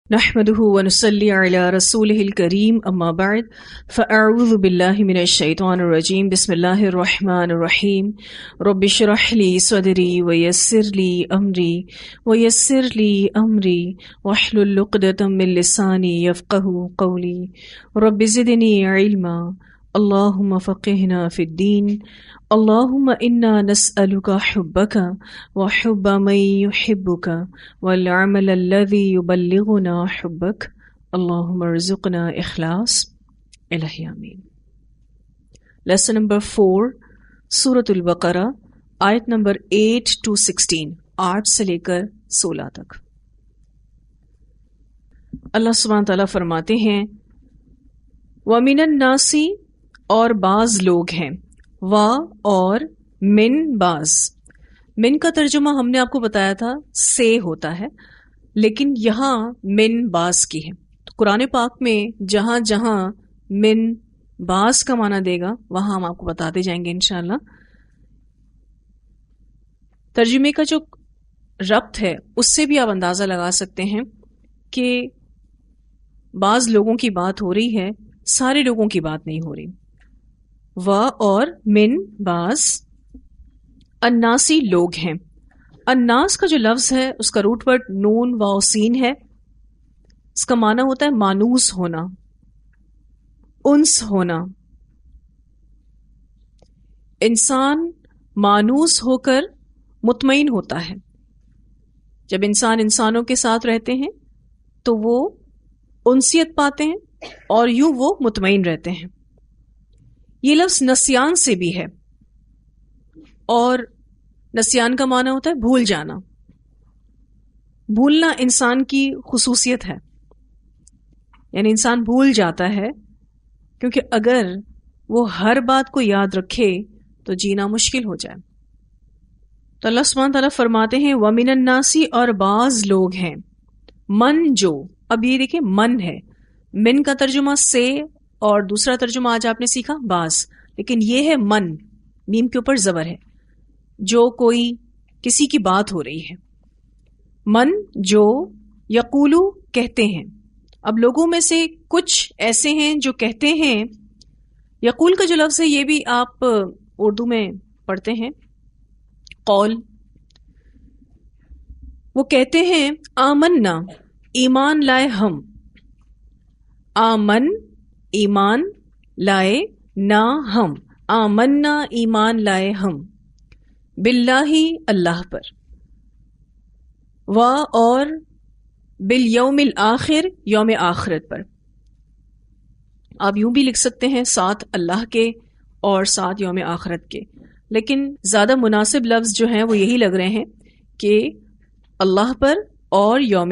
نحمده ونصلي على رسوله الكريم اما بعد فاعوذ بالله من الشيطان الرجيم بسم الله الرحمن الرحيم رب اشرح لي صدري ويسر لي امري واحلل عقدة من لساني يفقهوا قولي رب زدني علما اللهم فقهنا في الدين اللهم انا نسألك حبك وحب من يحبك والعمل الذي يبلغنا حبك اللهم ارزقنا اخلاص الہی آمین۔ لیسن نمبر 4 سورۃ البقرہ آیت نمبر 8 to 16، 8 سے لے کر 16 تک۔ اللہ سبحانہ تعالیٰ فرماتے ہیں وَمِنَ النَّاسِ اور بعض لوگ ہیں، وا اور من بعض۔ من کا ترجمہ ہم نے آپ کو بتایا تھا سے ہوتا ہے، لیکن یہاں من بعض کی ہے۔ تو قرآن پاک میں جہاں جہاں من بعض کا معنی دے گا وہاں ہم آپ کو بتاتے جائیں گے انشاءاللہ۔ ترجمے کا جو ربط ہے اس سے بھی آپ اندازہ لگا سکتے ہیں کہ بعض لوگوں کی بات ہو رہی ہے، سارے لوگوں کی بات نہیں ہو رہی۔ و اور من بعض، الناسی لوگ ہیں۔ الناس کا جو لفظ ہے اس کا روٹ ورڈ نون واو سین ہے۔ اس کا معنی ہوتا ہے مانوس ہونا، انس ہونا۔ انسان مانوس ہو کر مطمئن ہوتا ہے۔ جب انسان انسانوں کے ساتھ رہتے ہیں تو وہ انسیت پاتے ہیں اور یوں وہ مطمئن رہتے ہیں۔ یہ لفظ نسیان سے بھی ہے، اور نسیان کا معنی ہوتا ہے بھول جانا۔ بھولنا انسان کی خصوصیت ہے، یعنی انسان بھول جاتا ہے، کیونکہ اگر وہ ہر بات کو یاد رکھے تو جینا مشکل ہو جائے۔ تو اللہ سبحانہ تعالیٰ فرماتے ہیں وَمِنَ النَّاسِ اور بعض لوگ ہیں، من جو، اب یہ دیکھیں من ہے، من کا ترجمہ سے اور دوسرا ترجمہ آج آپ نے سیکھا بعض، لیکن یہ ہے من، میم کے اوپر زبر ہے، جو کوئی کسی کی بات ہو رہی ہے۔ من جو یقولو کہتے ہیں۔ اب لوگوں میں سے کچھ ایسے ہیں جو کہتے ہیں، یقول کا جو لفظ ہے یہ بھی آپ اردو میں پڑھتے ہیں قول، وہ کہتے ہیں آمنا، ایمان لائے ہم، آمن ایمان لائے نہ ہم، آمنا ایمان لائے ہم، باللہ اللہ پر، و اور بالیوم الآخر یوم آخرت پر۔ آپ یوں بھی لکھ سکتے ہیں ساتھ اللہ کے اور ساتھ یوم آخرت کے، لیکن زیادہ مناسب لفظ جو ہیں وہ یہی لگ رہے ہیں کہ اللہ پر اور یوم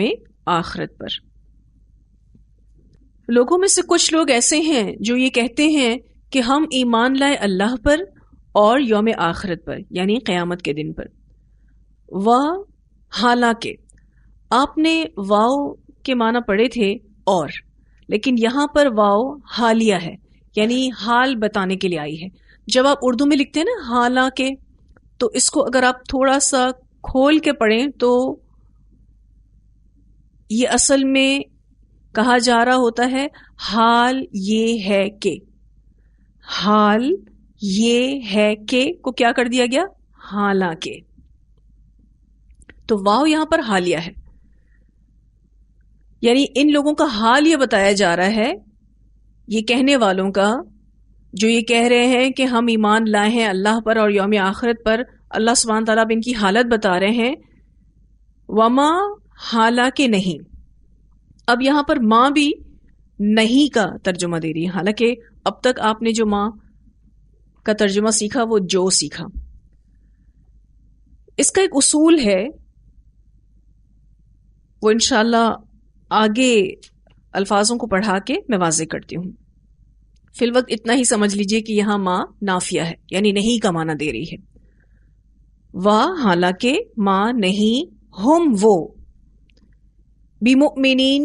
آخرت پر۔ لوگوں میں سے کچھ لوگ ایسے ہیں جو یہ کہتے ہیں کہ ہم ایمان لائے اللہ پر اور یوم آخرت پر، یعنی قیامت کے دن پر۔ و حالانکہ، آپ نے واو کے معنی پڑھے تھے اور، لیکن یہاں پر واو حالیہ ہے، یعنی حال بتانے کے لیے آئی ہے۔ جب آپ اردو میں لکھتے ہیں نا حالانکہ، تو اس کو اگر آپ تھوڑا سا کھول کے پڑھیں تو یہ اصل میں کہا جا رہا ہوتا ہے حال یہ ہے کہ، حال یہ ہے کہ کو کیا کر دیا گیا حالانکہ۔ تو واو یہاں پر حالیہ ہے، یعنی ان لوگوں کا حال یہ بتایا جا رہا ہے، یہ کہنے والوں کا جو یہ کہہ رہے ہیں کہ ہم ایمان لائے ہیں اللہ پر اور یوم آخرت پر۔ اللہ سبحانہ تعالیٰ اب ان کی حالت بتا رہے ہیں، وما حالانکہ نہیں۔ اب یہاں پر ماں بھی نہیں کا ترجمہ دے رہی ہے، حالانکہ اب تک آپ نے جو ماں کا ترجمہ سیکھا وہ جو سیکھا۔ اس کا ایک اصول ہے، وہ انشاءاللہ آگے الفاظوں کو پڑھا کے میں واضح کرتی ہوں۔ فی الوقت اتنا ہی سمجھ لیجئے کہ یہاں ماں نافیہ ہے، یعنی نہیں کا معنی دے رہی ہے۔ حالانکہ ماں نہیں، ہم وہ، بمؤمنین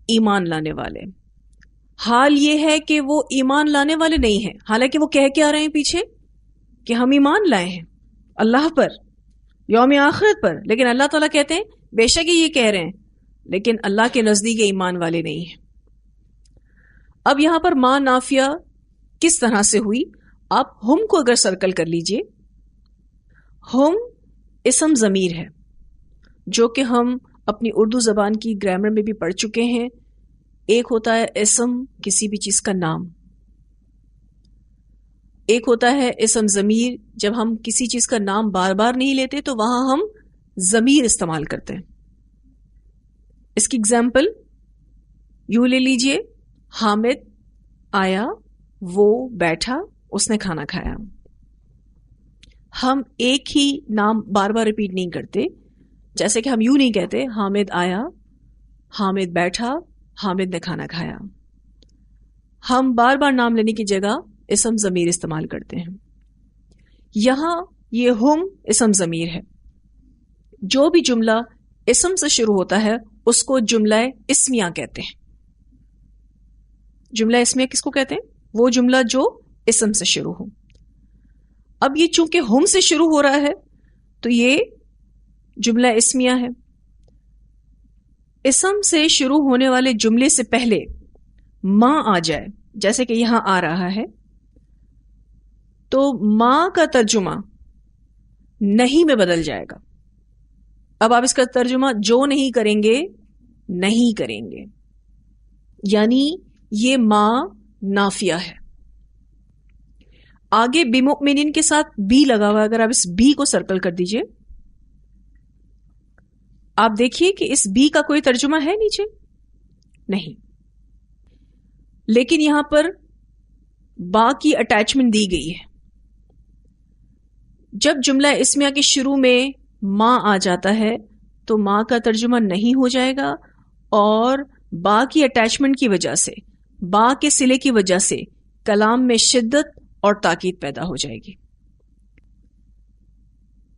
ایمان لانے والے۔ حال یہ ہے کہ وہ ایمان لانے والے نہیں ہیں، حالانکہ وہ کہہ کے آ رہے ہیں پیچھے کہ ہم ایمان لائے ہیں اللہ پر، یوم آخرت پر، لیکن اللہ تعالیٰ کہتے ہیں بے شک یہ کہہ رہے ہیں لیکن اللہ کے نزدیک ایمان والے نہیں ہیں. اب یہاں پر ما نافیہ کس طرح سے ہوئی؟ آپ ہم کو اگر سرکل کر لیجئے. ہم اسم ضمیر ہے جو کہ ہم اپنی اردو زبان کی گرامر میں بھی پڑھ چکے ہیں. ایک ہوتا ہے اسم کسی بھی چیز کا نام، ایک ہوتا ہے اسم ضمیر جب ہم کسی چیز کا نام بار بار نہیں لیتے تو وہاں ہم ضمیر استعمال کرتے ہیں. اس کی اگزامپل یوں لے لیجئے، حامد آیا، وہ بیٹھا، اس نے کھانا کھایا. ہم ایک ہی نام بار بار ریپیٹ نہیں کرتے. جیسے کہ ہم یوں نہیں کہتے حامد آیا، حامد بیٹھا، حامد نے کھانا کھایا. ہم بار بار نام لینے کی جگہ اسم ضمیر استعمال کرتے ہیں. یہاں یہ ہم اسم ضمیر ہے. جو بھی جملہ اسم سے شروع ہوتا ہے اس کو جملہ اسمیہ کہتے ہیں. جملہ اسمیہ کس کو کہتے ہیں؟ وہ جملہ جو اسم سے شروع ہو. اب یہ چونکہ ہم سے شروع ہو رہا ہے تو یہ جملہ اسمیہ ہے. اسم سے شروع ہونے والے جملے سے پہلے ما آ جائے، جیسے کہ یہاں آ رہا ہے، تو ما کا ترجمہ نہیں میں بدل جائے گا. اب آپ اس کا ترجمہ جو نہیں کریں گے نہیں کریں گے، یعنی یہ ما نافیہ ہے. آگے بمؤمنین کے ساتھ بی لگا ہوا ہے. اگر آپ اس بی کو سرکل کر دیجئے، آپ دیکھیے کہ اس بی کا کوئی ترجمہ ہے نیچے؟ نہیں. لیکن یہاں پر با کی اٹیچمنٹ دی گئی ہے. جب جملہ اسمیہ کے شروع میں ما آ جاتا ہے تو ما کا ترجمہ نہیں ہو جائے گا، اور با کی اٹیچمنٹ کی وجہ سے، با کے صلے کی وجہ سے کلام میں شدت اور تاکید پیدا ہو جائے گی.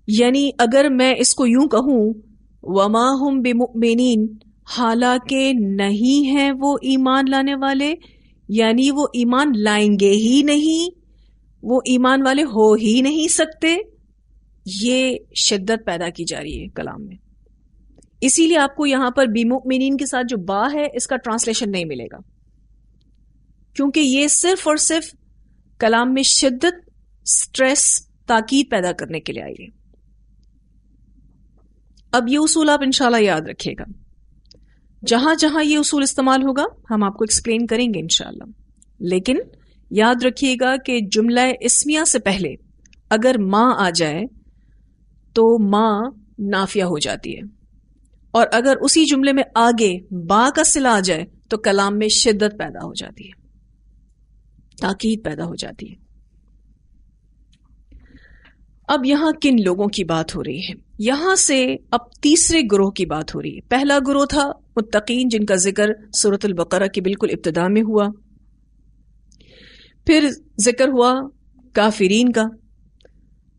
یعنی اگر میں اس کو یوں کہوں وما ہم بمؤمنین، حالانکہ نہیں ہیں وہ ایمان لانے والے، یعنی وہ ایمان لائیں گے ہی نہیں، وہ ایمان والے ہو ہی نہیں سکتے، یہ شدت پیدا کی جا رہی ہے کلام میں. اسی لیے آپ کو یہاں پر بمؤمنین کے ساتھ جو با ہے اس کا ٹرانسلیشن نہیں ملے گا، کیونکہ یہ صرف اور صرف کلام میں شدت، سٹریس، تاکید پیدا کرنے کے لیے آئی ہے. اب یہ اصول آپ انشاءاللہ یاد رکھیے گا. جہاں جہاں یہ اصول استعمال ہوگا ہم آپ کو ایکسپلین کریں گے انشاءاللہ. لیکن یاد رکھیے گا کہ جملہ اسمیہ سے پہلے اگر ما آ جائے تو ما نافیہ ہو جاتی ہے، اور اگر اسی جملے میں آگے با کا صلہ آ جائے تو کلام میں شدت پیدا ہو جاتی ہے، تاکید پیدا ہو جاتی ہے. اب یہاں کن لوگوں کی بات ہو رہی ہے؟ یہاں سے اب تیسرے گروہ کی بات ہو رہی ہے. پہلا گروہ تھا متقین، جن کا ذکر سورۃ البقرہ کی بالکل ابتدا میں ہوا. پھر ذکر ہوا کافرین کا.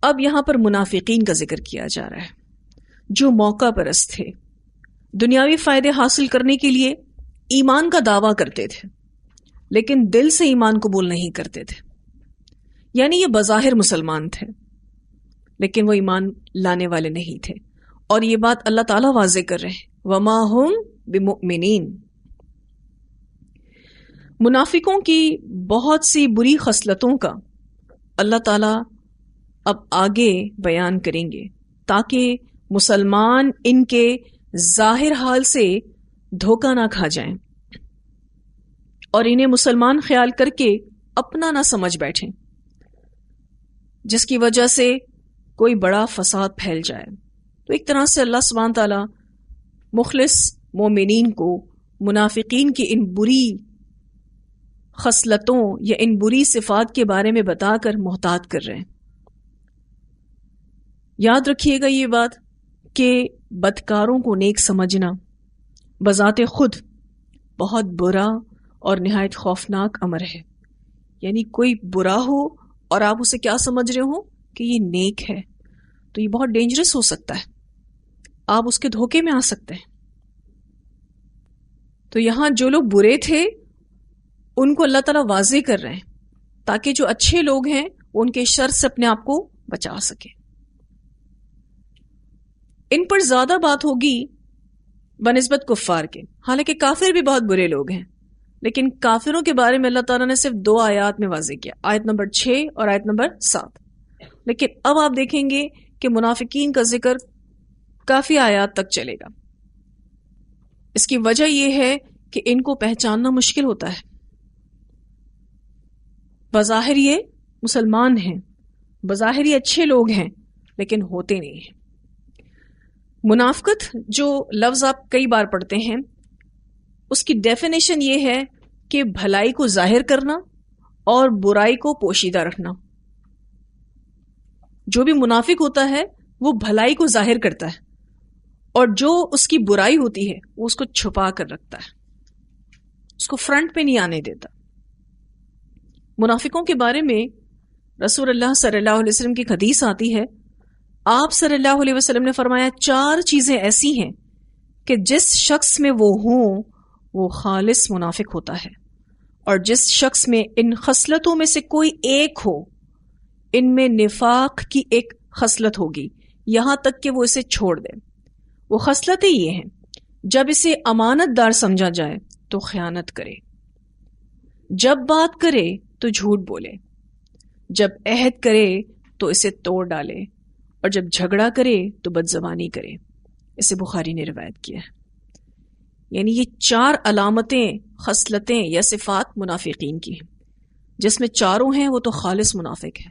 اب یہاں پر منافقین کا ذکر کیا جا رہا ہے، جو موقع پرست تھے، دنیاوی فائدے حاصل کرنے کے لیے ایمان کا دعویٰ کرتے تھے لیکن دل سے ایمان قبول نہیں کرتے تھے. یعنی یہ بظاہر مسلمان تھے لیکن وہ ایمان لانے والے نہیں تھے. اور یہ بات اللہ تعالیٰ واضح کر رہے ہیں، وما ہم بمؤمنین. منافقوں کی بہت سی بری خصلتوں کا اللہ تعالیٰ اب آگے بیان کریں گے تاکہ مسلمان ان کے ظاہر حال سے دھوکہ نہ کھا جائیں اور انہیں مسلمان خیال کر کے اپنا نہ سمجھ بیٹھیں، جس کی وجہ سے کوئی بڑا فساد پھیل جائے. تو ایک طرح سے اللہ سبحانہ تعالیٰ مخلص مومنین کو منافقین کی ان بری خصلتوں یا ان بری صفات کے بارے میں بتا کر محتاط کر رہے ہیں. یاد رکھیے گا یہ بات کہ بدکاروں کو نیک سمجھنا بذات خود بہت برا اور نہایت خوفناک امر ہے. یعنی کوئی برا ہو اور آپ اسے کیا سمجھ رہے ہو کہ یہ نیک ہے، تو یہ بہت ڈینجرس ہو سکتا ہے، آپ اس کے دھوکے میں آ سکتے ہیں. تو یہاں جو لوگ برے تھے ان کو اللہ تعالیٰ واضح کر رہے ہیں تاکہ جو اچھے لوگ ہیں ان کے شر سے اپنے آپ کو بچا سکیں. ان پر زیادہ بات ہوگی بنسبت کفار کے. حالانکہ کافر بھی بہت برے لوگ ہیں، لیکن کافروں کے بارے میں اللہ تعالیٰ نے صرف 2 آیات میں واضح کیا، آیت نمبر 6 اور آیت نمبر 7. لیکن اب آپ دیکھیں گے کہ منافقین کا ذکر کافی آیات تک چلے گا. اس کی وجہ یہ ہے کہ ان کو پہچاننا مشکل ہوتا ہے. بظاہر یہ مسلمان ہیں، بظاہر یہ اچھے لوگ ہیں، لیکن ہوتے نہیں ہیں. منافقت جو لفظ آپ کئی بار پڑھتے ہیں، اس کی ڈیفینیشن یہ ہے کہ بھلائی کو ظاہر کرنا اور برائی کو پوشیدہ رکھنا. جو بھی منافق ہوتا ہے وہ بھلائی کو ظاہر کرتا ہے، اور جو اس کی برائی ہوتی ہے وہ اس کو چھپا کر رکھتا ہے، اس کو فرنٹ پہ نہیں آنے دیتا. منافقوں کے بارے میں رسول اللہ صلی اللہ علیہ وسلم کی حدیث آتی ہے. آپ صلی اللہ علیہ وسلم نے فرمایا 4 چیزیں ایسی ہیں کہ جس شخص میں وہ ہوں وہ خالص منافق ہوتا ہے، اور جس شخص میں ان خصلتوں میں سے کوئی ایک ہو، ان میں نفاق کی ایک خصلت ہوگی یہاں تک کہ وہ اسے چھوڑ دے. وہ خصلتیں یہ ہیں: جب اسے امانت دار سمجھا جائے تو خیانت کرے، جب بات کرے تو جھوٹ بولے، جب عہد کرے تو اسے توڑ ڈالے، اور جب جھگڑا کرے تو بدزبانی کرے. اسے بخاری نے روایت کیا ہے. یعنی یہ 4 علامتیں، خصلتیں یا صفات منافقین کی ہیں. جس میں 4 ہیں وہ تو خالص منافق ہے.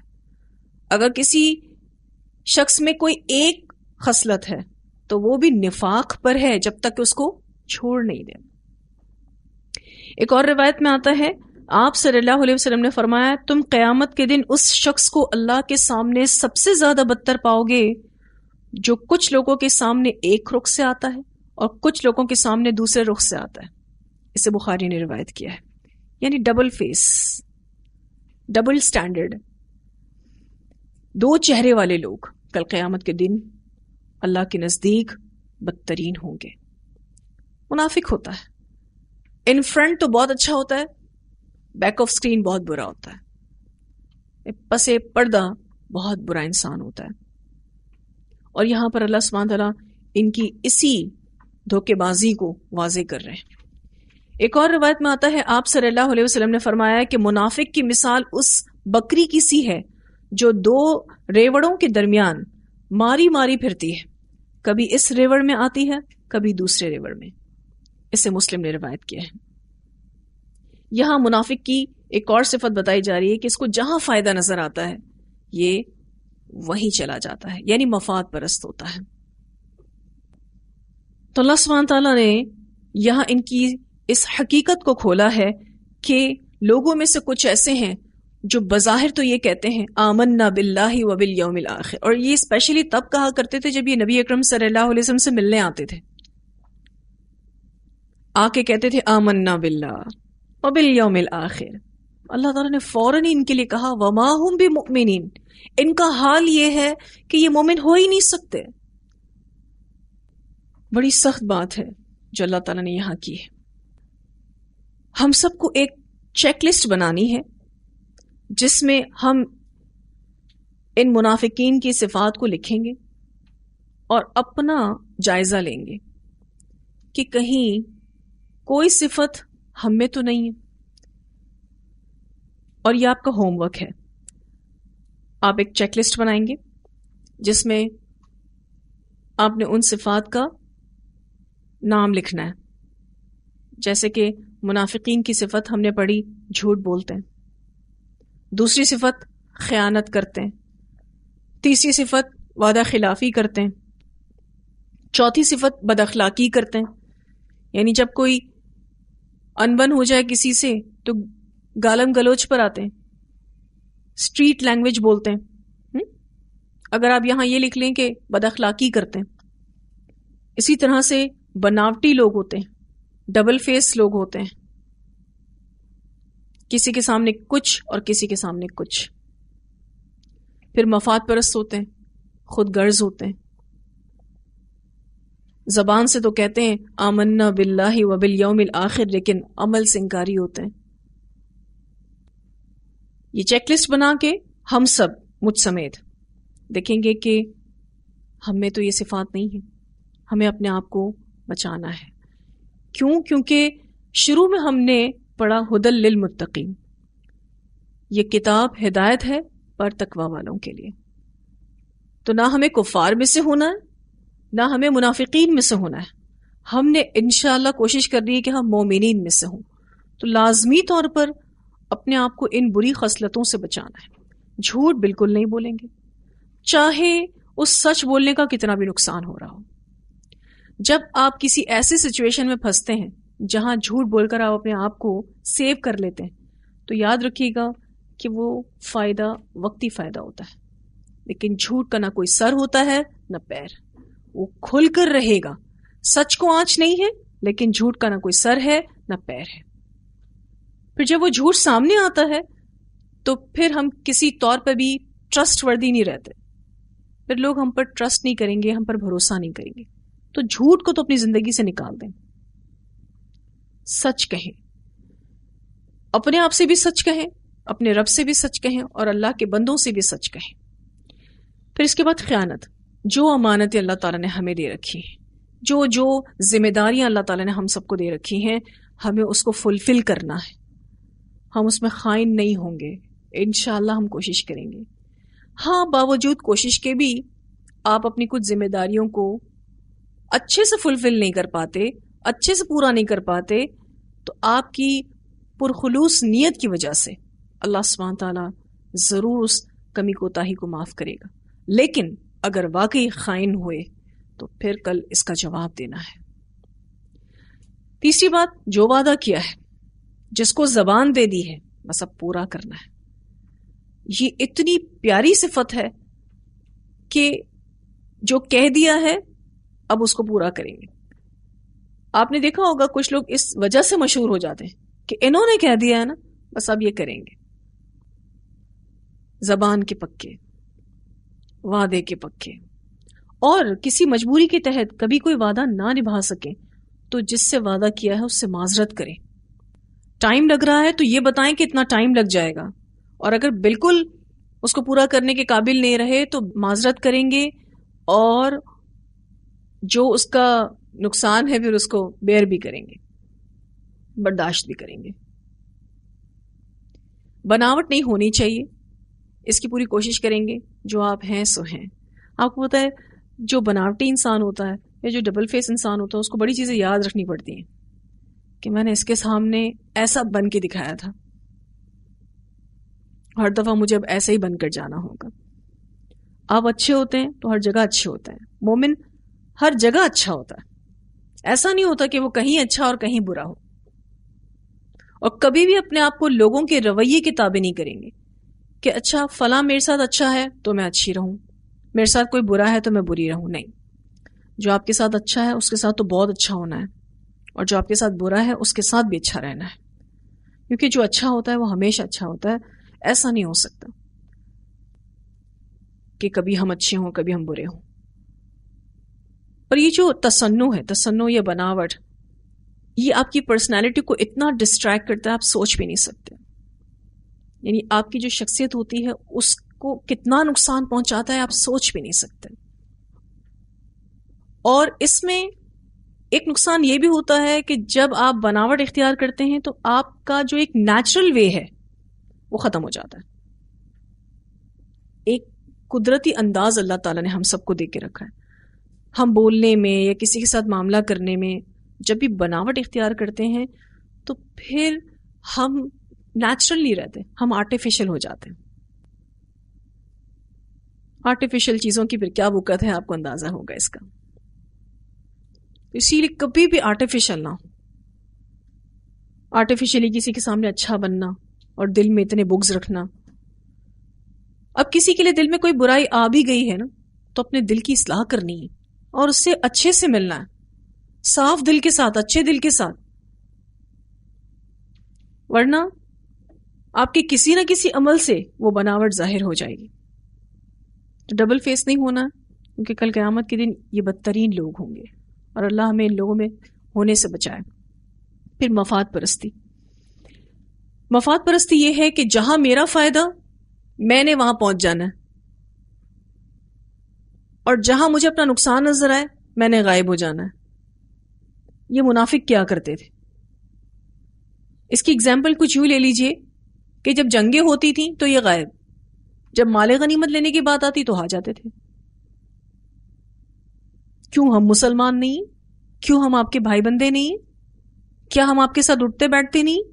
اگر کسی شخص میں کوئی ایک خصلت ہے تو وہ بھی نفاق پر ہے جب تک اس کو چھوڑ نہیں دے. ایک اور روایت میں آتا ہے، آپ صلی اللہ علیہ وسلم نے فرمایا، تم قیامت کے دن اس شخص کو اللہ کے سامنے سب سے زیادہ بدتر پاؤ گے جو کچھ لوگوں کے سامنے ایک رخ سے آتا ہے اور کچھ لوگوں کے سامنے دوسرے رخ سے آتا ہے. اسے بخاری نے روایت کیا ہے. یعنی ڈبل فیس، ڈبل سٹینڈرڈ، 2 چہرے والے لوگ کل قیامت کے دن اللہ کے نزدیک بدترین ہوں گے. منافق ہوتا ہے ان فرنٹ تو بہت اچھا ہوتا ہے، بیک آف سکرین بہت برا ہوتا ہے، پس پردہ بہت برا انسان ہوتا ہے. اور یہاں پر اللہ سبحانہ تعالیٰ ان کی اسی دھوکے بازی کو واضح کر رہے ہیں. ایک اور روایت میں آتا ہے، آپ صلی اللہ علیہ وسلم نے فرمایا کہ منافق کی مثال اس بکری کی سی ہے جو 2 ریوڑوں کے درمیان ماری ماری پھرتی ہے، کبھی اس ریوڑ میں آتی ہے کبھی دوسرے ریوڑ میں. اسے مسلم نے روایت کیا ہے. یہاں منافق کی ایک اور صفت بتائی جا رہی ہے کہ اس کو جہاں فائدہ نظر آتا ہے یہ وہیں چلا جاتا ہے، یعنی مفاد پرست ہوتا ہے. تو اللہ سبحانہ تعالیٰ نے یہاں ان کی اس حقیقت کو کھولا ہے کہ لوگوں میں سے کچھ ایسے ہیں جو بظاہر تو یہ کہتے ہیں آمنا باللہ و بالیوم الاخر، اور یہ اسپیشلی تب کہا کرتے تھے جب یہ نبی اکرم صلی اللہ علیہ وسلم سے ملنے آتے تھے، آ کے کہتے تھے آمنا باللہ و بالیوم الاخر. اللہ تعالیٰ نے فوراً ہی ان کے لیے کہا وما ہم بمؤمنین، ان کا حال یہ ہے کہ یہ مومن ہو ہی نہیں سکتے. بڑی سخت بات ہے جو اللہ تعالیٰ نے یہاں کی ہے. ہم سب کو ایک چیک لسٹ بنانی ہے جس میں ہم ان منافقین کی صفات کو لکھیں گے اور اپنا جائزہ لیں گے کہ کہیں کوئی صفت ہم میں تو نہیں ہے. اور یہ آپ کا ہوم ورک ہے. آپ ایک چیک لسٹ بنائیں گے جس میں آپ نے ان صفات کا نام لکھنا ہے. جیسے کہ منافقین کی صفت ہم نے پڑھی، جھوٹ بولتے ہیں. دوسری صفت خیانت کرتے ہیں. تیسری صفت وعدہ خلافی کرتے ہیں. چوتھی صفت بد اخلاقی کرتے ہیں، یعنی جب کوئی انبن ہو جائے کسی سے تو گالم گلوچ پر آتے ہیں، اسٹریٹ لینگویج بولتے ہیں. اگر آپ یہاں یہ لکھ لیں کہ بد اخلاقی کرتے ہیں. اسی طرح سے بناوٹی لوگ ہوتے ہیں، ڈبل فیس لوگ ہوتے ہیں، کسی کے سامنے کچھ اور کسی کے سامنے کچھ. پھر مفاد پرست ہوتے ہیں، خود غرض ہوتے ہیں. زبان سے تو کہتے ہیں آمنا باللہ و بالیوم الاخر، لیکن عمل سے انکاری ہوتے ہیں. یہ چیک لسٹ بنا کے ہم سب مجھ سمیت دیکھیں گے کہ ہم میں تو یہ صفات نہیں ہے. ہمیں اپنے آپ کو بچانا ہے. کیوں؟ کیونکہ شروع میں ہم نے پڑھا ہدی للمتقین، یہ کتاب ہدایت ہے پر تقوی والوں کے لیے. تو نہ ہمیں کفار میں سے ہونا ہے، نہ ہمیں منافقین میں سے ہونا ہے. ہم نے انشاءاللہ کوشش کرنی ہے کہ ہم مومنین میں سے ہوں. تو لازمی طور پر اپنے آپ کو ان بری خصلتوں سے بچانا ہے. جھوٹ بالکل نہیں بولیں گے، چاہے اس سچ بولنے کا کتنا بھی نقصان ہو رہا ہو. جب آپ کسی ایسی سچویشن میں پھنستے ہیں جہاں جھوٹ بول کر آپ اپنے آپ کو سیو کر لیتے ہیں، تو یاد رکھیے گا کہ وہ فائدہ وقتی فائدہ ہوتا ہے، لیکن جھوٹ کا نہ کوئی سر ہوتا ہے نہ پیر. وہ کھل کر رہے گا. سچ کو آنچ نہیں ہے، لیکن جھوٹ کا نہ کوئی سر ہے نہ پیر ہے. پھر جب وہ جھوٹ سامنے آتا ہے تو پھر ہم کسی طور پہ بھی ٹرسٹ وردی نہیں رہتے. پھر لوگ ہم پر ٹرسٹ نہیں کریں گے، ہم پر بھروسہ نہیں کریں گے. تو جھوٹ کو تو اپنی زندگی سے نکال دیں. سچ کہیں، اپنے آپ سے بھی سچ کہیں، اپنے رب سے بھی سچ کہیں، اور اللہ کے بندوں سے بھی سچ کہیں. پھر اس کے بعد خیانت. جو امانتیں اللہ تعالیٰ نے ہمیں دے رکھی ہیں، جو ذمہ داریاں اللہ تعالیٰ نے ہم سب کو دے رکھی ہیں، ہمیں اس کو فلفل کرنا ہے. ہم اس میں خائن نہیں ہوں گے، انشاءاللہ ہم کوشش کریں گے. ہاں، باوجود کوشش کے بھی آپ اپنی کچھ ذمہ داریوں کو اچھے سے فلفل نہیں کر پاتے، اچھے سے پورا نہیں کر پاتے، تو آپ کی پرخلوص نیت کی وجہ سے اللہ سبحانہ تعالیٰ ضرور اس کمی کوتاہی کو معاف کرے گا. لیکن اگر واقعی خائن ہوئے تو پھر کل اس کا جواب دینا ہے. تیسری بات، جو وعدہ کیا ہے، جس کو زبان دے دی ہے، بس اب پورا کرنا ہے. یہ اتنی پیاری صفت ہے کہ جو کہہ دیا ہے اب اس کو پورا کریں گے. آپ نے دیکھا ہوگا کچھ لوگ اس وجہ سے مشہور ہو جاتے ہیں کہ انہوں نے کہہ دیا ہے نا، بس اب یہ کریں گے. زبان کے پکے، وعدے کے پکے. اور کسی مجبوری کے تحت کبھی کوئی وعدہ نہ نبھا سکیں تو جس سے وعدہ کیا ہے اس سے معذرت کریں. ٹائم لگ رہا ہے تو یہ بتائیں کہ اتنا ٹائم لگ جائے گا، اور اگر بالکل اس کو پورا کرنے کے قابل نہیں رہے تو معذرت کریں گے، اور جو اس کا نقصان ہے پھر اس کو بیئر بھی کریں گے، برداشت بھی کریں گے. بناوٹ نہیں ہونی چاہیے، اس کی پوری کوشش کریں گے. جو آپ ہیں سو ہیں. آپ کو پتا ہے جو بناوٹی انسان ہوتا ہے یا جو ڈبل فیس انسان ہوتا ہے اس کو بڑی چیزیں یاد رکھنی پڑتی ہیں کہ میں نے اس کے سامنے ایسا بن کے دکھایا تھا، ہر دفعہ مجھے اب ایسے ہی بن کر جانا ہوگا. آپ اچھے ہوتے ہیں تو ہر جگہ اچھے ہوتے ہیں. مومن ہر جگہ اچھا ہوتا ہے. ایسا نہیں ہوتا کہ وہ کہیں اچھا اور کہیں برا ہو. اور کبھی بھی اپنے آپ کو لوگوں کے رویے کے تابع نہیں کریں گے کہ اچھا فلاں میرے ساتھ اچھا ہے تو میں اچھی رہوں، میرے ساتھ کوئی برا ہے تو میں بری رہوں. نہیں، جو آپ کے ساتھ اچھا ہے اس کے ساتھ تو بہت اچھا ہونا ہے، اور جو آپ کے ساتھ برا ہے اس کے ساتھ بھی اچھا رہنا ہے. کیونکہ جو اچھا ہوتا ہے وہ ہمیشہ اچھا ہوتا ہے. ایسا نہیں ہو سکتا کہ کبھی ہم اچھے ہوں کبھی ہم برے ہوں. اور یہ جو تصنع یا بناوٹ، یہ آپ کی پرسنالٹی کو اتنا ڈسٹریکٹ کرتا ہے آپ سوچ بھی نہیں سکتے. یعنی آپ کی جو شخصیت ہوتی ہے اس کو کتنا نقصان پہنچاتا ہے آپ سوچ بھی نہیں سکتے. اور اس میں ایک نقصان یہ بھی ہوتا ہے کہ جب آپ بناوٹ اختیار کرتے ہیں تو آپ کا جو ایک نیچرل وے ہے وہ ختم ہو جاتا ہے. ایک قدرتی انداز اللہ تعالیٰ نے ہم سب کو دے کے رکھا ہے. ہم بولنے میں یا کسی کے ساتھ معاملہ کرنے میں جب بھی بناوٹ اختیار کرتے ہیں تو پھر ہم نیچرل نہیں رہتے، ہم آرٹیفیشل ہو جاتے ہیں. آرٹیفیشل چیزوں کی پھر کیا بکت ہے آپ کو اندازہ ہوگا اس کا. اسی لیے کبھی بھی آرٹیفیشل نہ ہو. آرٹیفیشلی کسی کے سامنے اچھا بننا اور دل میں اتنے بغض رکھنا. اب کسی کے لیے دل میں کوئی برائی آ بھی گئی ہے نا تو اپنے دل کی اصلاح کرنی ہے اور اس سے اچھے سے ملنا ہے، صاف دل کے ساتھ، اچھے دل کے ساتھ. ورنہ آپ کے کسی نہ کسی عمل سے وہ بناوٹ ظاہر ہو جائے گی. تو ڈبل فیس نہیں ہونا، کیونکہ کل قیامت کے دن یہ بدترین لوگ ہوں گے اور اللہ ہمیں ان لوگوں میں ہونے سے بچائے. پھر مفاد پرستی. مفاد پرستی یہ ہے کہ جہاں میرا فائدہ میں نے وہاں پہنچ جانا ہے، اور جہاں مجھے اپنا نقصان نظر آئے میں نے غائب ہو جانا ہے. یہ منافق کیا کرتے تھے. اس کی اگزامپل کچھ یوں لے لیجئے کہ جب جنگیں ہوتی تھیں تو یہ غائب، جب مال غنیمت لینے کی بات آتی تو آ جاتے تھے. کیوں ہم مسلمان نہیں؟ کیوں ہم آپ کے بھائی بندے نہیں؟ کیا ہم آپ کے ساتھ اٹھتے بیٹھتے نہیں؟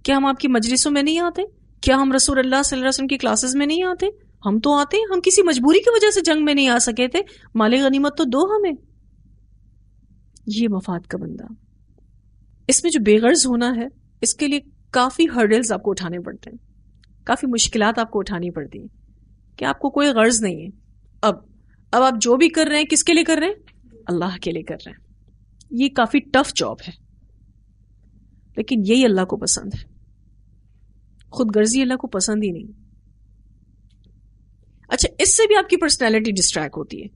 کیا ہم آپ کی مجلسوں میں نہیں آتے؟ کیا ہم رسول اللہ صلی اللہ علیہ وسلم کی کلاسز میں نہیں آتے؟ ہم تو آتے ہیں. ہم کسی مجبوری کی وجہ سے جنگ میں نہیں آ سکے تھے، مال غنیمت تو دو ہمیں. یہ مفاد کا بندہ. اس میں جو بے غرض ہونا ہے اس کے لیے کافی ہرڈلز آپ کو اٹھانے پڑتے ہیں، کافی مشکلات آپ کو اٹھانی پڑتی ہیں کہ آپ کو کوئی غرض نہیں ہے. اب آپ جو بھی کر رہے ہیں کس کے لیے کر رہے ہیں؟ اللہ کے لیے کر رہے ہیں. یہ کافی ٹف جاب ہے، لیکن یہی اللہ کو پسند ہے. خود غرضی اللہ کو پسند ہی نہیں. اچھا، اس سے بھی آپ کی پرسنالٹی ڈسٹریکٹ ہوتی ہے،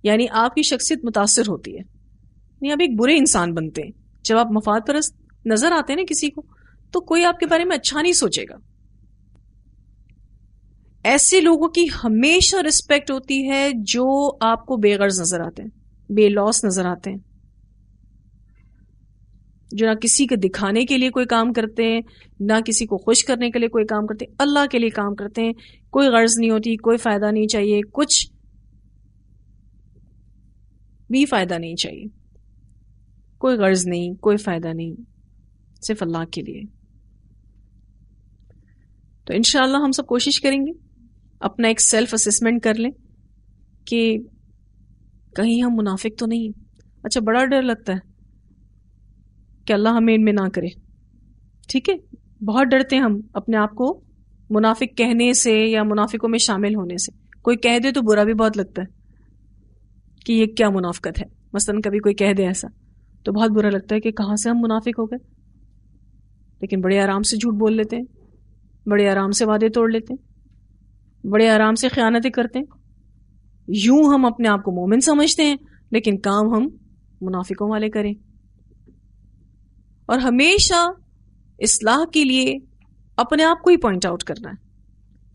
یعنی آپ کی شخصیت متاثر ہوتی ہے، یعنی آپ ایک برے انسان بنتے ہیں. جب آپ مفاد پرست نظر آتے ہیں نا کسی کو تو کوئی آپ کے بارے میں اچھا نہیں سوچے گا. ایسے لوگوں کی ہمیشہ رسپیکٹ ہوتی ہے جو آپ کو بے غرض نظر آتے ہیں، بے لوس نظر آتے ہیں، جو نہ کسی کے دکھانے کے لیے کوئی کام کرتے ہیں، نہ کسی کو خوش کرنے کے لیے کوئی کام کرتے ہیں، اللہ کے لیے کام کرتے ہیں. کوئی غرض نہیں ہوتی، کوئی فائدہ نہیں چاہیے، کچھ بھی فائدہ نہیں چاہیے، کوئی غرض نہیں، کوئی فائدہ نہیں، صرف اللہ کے لیے. تو انشاءاللہ ہم سب کوشش کریں گے اپنا ایک سیلف اسسمنٹ کر لیں کہ کہیں ہم منافق تو نہیں. اچھا، بڑا ڈر لگتا ہے کہ اللہ ہمیں ان میں نہ کرے. ٹھیک ہے، بہت ڈرتے ہیں ہم اپنے آپ کو منافق کہنے سے یا منافقوں میں شامل ہونے سے. کوئی کہہ دے تو برا بھی بہت لگتا ہے کہ یہ کیا منافقت ہے. مثلا کبھی کوئی کہہ دے ایسا تو بہت برا لگتا ہے کہ کہاں سے ہم منافق ہو گئے. لیکن بڑے آرام سے جھوٹ بول لیتے ہیں، بڑے آرام سے وعدے توڑ لیتے ہیں، بڑے آرام سے خیانتیں کرتے ہیں. یوں ہم اپنے آپ کو مومن سمجھتے ہیں لیکن کام ہم منافقوں والے کریں. اور ہمیشہ اصلاح کے لیے اپنے آپ کو ہی پوائنٹ آؤٹ کرنا ہے.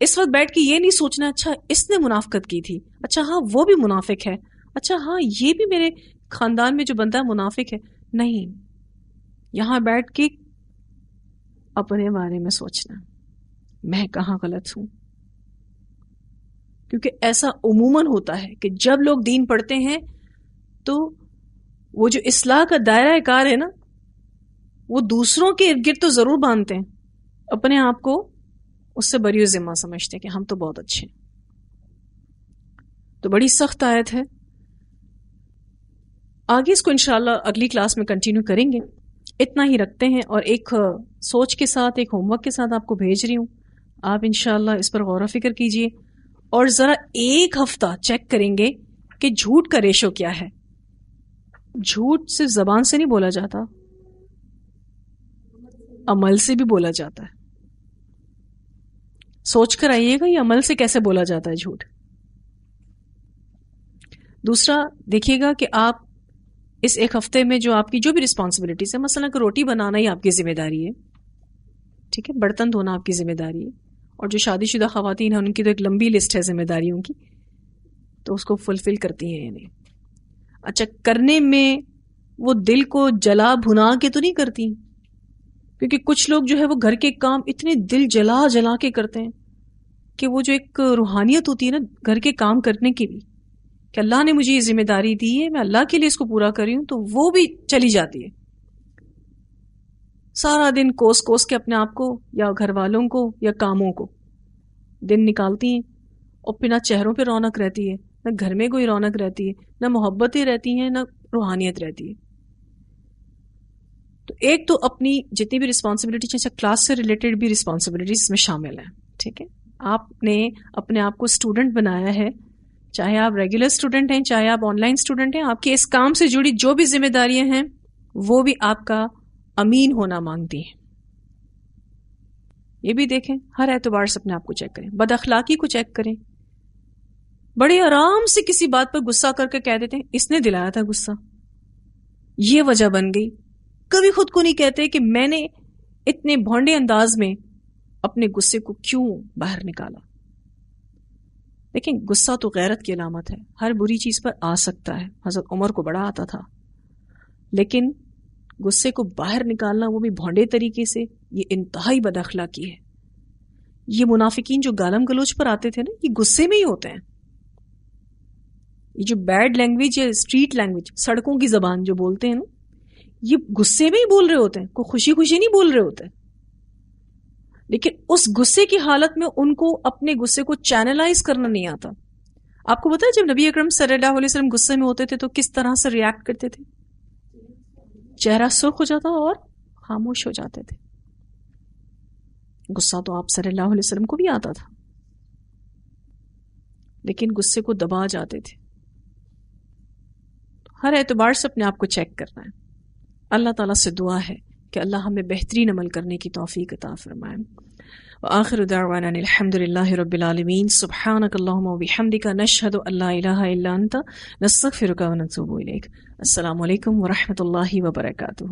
اس وقت بیٹھ کے یہ نہیں سوچنا اچھا اس نے منافقت کی تھی، اچھا ہاں وہ بھی منافق ہے، اچھا ہاں یہ بھی میرے خاندان میں جو بندہ منافق ہے. نہیں، یہاں بیٹھ کے اپنے بارے میں سوچنا میں کہاں غلط ہوں. کیونکہ ایسا عموماً ہوتا ہے کہ جب لوگ دین پڑھتے ہیں تو وہ جو اصلاح کا دائرہ کار ہے نا وہ دوسروں کے ارد گرد تو ضرور باندھتے ہیں، اپنے آپ کو اس سے بری ذمہ سمجھتے ہیں کہ ہم تو بہت اچھے ہیں. تو بڑی سخت آیت ہے. آگے اس کو انشاءاللہ اگلی کلاس میں کنٹینیو کریں گے. اتنا ہی رکھتے ہیں اور ایک سوچ کے ساتھ، ایک ہوم ورک کے ساتھ آپ کو بھیج رہی ہوں. آپ انشاءاللہ اس پر غور و فکر کیجئے اور ذرا ایک ہفتہ چیک کریں گے کہ جھوٹ کا ریشو کیا ہے. جھوٹ صرف زبان سے نہیں بولا جاتا، عمل سے بھی بولا جاتا ہے. سوچ کر آئیے گا یہ عمل سے کیسے بولا جاتا ہے جھوٹ. دوسرا دیکھیے گا کہ آپ اس ایک ہفتے میں جو آپ کی جو بھی رسپانسبلٹیز ہے، مثلا کہ روٹی بنانا ہی آپ کی ذمہ داری ہے، ٹھیک ہے، برتن دھونا آپ کی ذمہ داری ہے، اور جو شادی شدہ خواتین ہیں ان کی تو ایک لمبی لسٹ ہے ذمہ داریوں کی، تو اس کو فلفل کرتی ہیں یعنی. اچھا، کرنے میں وہ دل کو جلا بھنا کے تو نہیں کرتی، کیونکہ کچھ لوگ جو ہے وہ گھر کے کام اتنے دل جلا جلا کے کرتے ہیں کہ وہ جو ایک روحانیت ہوتی ہے نا گھر کے کام کرنے کی بھی، کہ اللہ نے مجھے یہ ذمہ داری دی ہے، میں اللہ کے لیے اس کو پورا کر رہی ہوں، تو وہ بھی چلی جاتی ہے. سارا دن کوس کوس کے اپنے آپ کو یا گھر والوں کو یا کاموں کو دن نکالتی ہیں، اور پھر نہ چہروں پہ رونق رہتی ہے، نہ گھر میں کوئی رونق رہتی ہے، نہ محبتیں رہتی ہیں، نہ روحانیت رہتی ہے. تو ایک تو اپنی جتنی بھی رسپانسبلٹی چاہے کلاس سے ریلیٹڈ بھی رسپانسبلٹیز اس میں شامل ہیں. ٹھیک ہے، آپ نے اپنے آپ کو اسٹوڈنٹ بنایا ہے، چاہے آپ ریگولر اسٹوڈنٹ ہیں چاہے آپ آن لائن اسٹوڈنٹ ہیں، آپ کے اس کام سے جڑی جو بھی ذمہ داریاں ہیں وہ بھی آپ کا امین ہونا مانگتی ہیں. یہ بھی دیکھیں، ہر اعتبار سے اپنے آپ کو چیک کریں. بد اخلاقی کو چیک کریں، بڑے آرام سے کسی بات پر غصہ کر کے کہہ دیتے ہیں اس نے دلایا تھا غصہ، یہ وجہ بن گئی. کبھی خود کو نہیں کہتے کہ میں نے اتنے بھونڈے انداز میں اپنے غصے کو کیوں باہر نکالا. لیکن غصہ تو غیرت کی علامت ہے، ہر بری چیز پر آ سکتا ہے. حضرت عمر کو بڑا آتا تھا، لیکن غصے کو باہر نکالنا وہ بھی بھونڈے طریقے سے، یہ انتہائی بد اخلاقی ہے. یہ منافقین جو گالم گلوچ پر آتے تھے نا، یہ غصے میں ہی ہوتے ہیں. یہ جو بیڈ لینگویج ہے، اسٹریٹ لینگویج، سڑکوں کی زبان جو بولتے ہیں نا، یہ غصے میں ہی بول رہے ہوتے ہیں، کوئی خوشی خوشی نہیں بول رہے ہوتے. لیکن اس غصے کی حالت میں ان کو اپنے غصے کو چینلائز کرنا نہیں آتا. آپ کو پتا ہے جب نبی اکرم صلی اللہ علیہ وسلم غصے میں ہوتے تھے تو کس طرح سے ریاکٹ کرتے تھے؟ چہرہ سرخ ہو جاتا اور خاموش ہو جاتے تھے. غصہ تو آپ صلی اللہ علیہ وسلم کو بھی آتا تھا، لیکن غصے کو دبا جاتے تھے. ہر اعتبار سے اپنے آپ کو چیک کرنا ہے. اللہ تعالیٰ سے دعا ہے کہ اللہ ہمیں بہترین عمل کرنے کی توفیق عطا فرمائے. وآخر دعوانا الحمد للہ رب العالمین. سبحانک اللہم وبحمدک، نشہد ان لا الہ الا انت، نستغفرک ونتوب الیک. السلام علیکم ورحمۃ اللہ وبرکاتہ.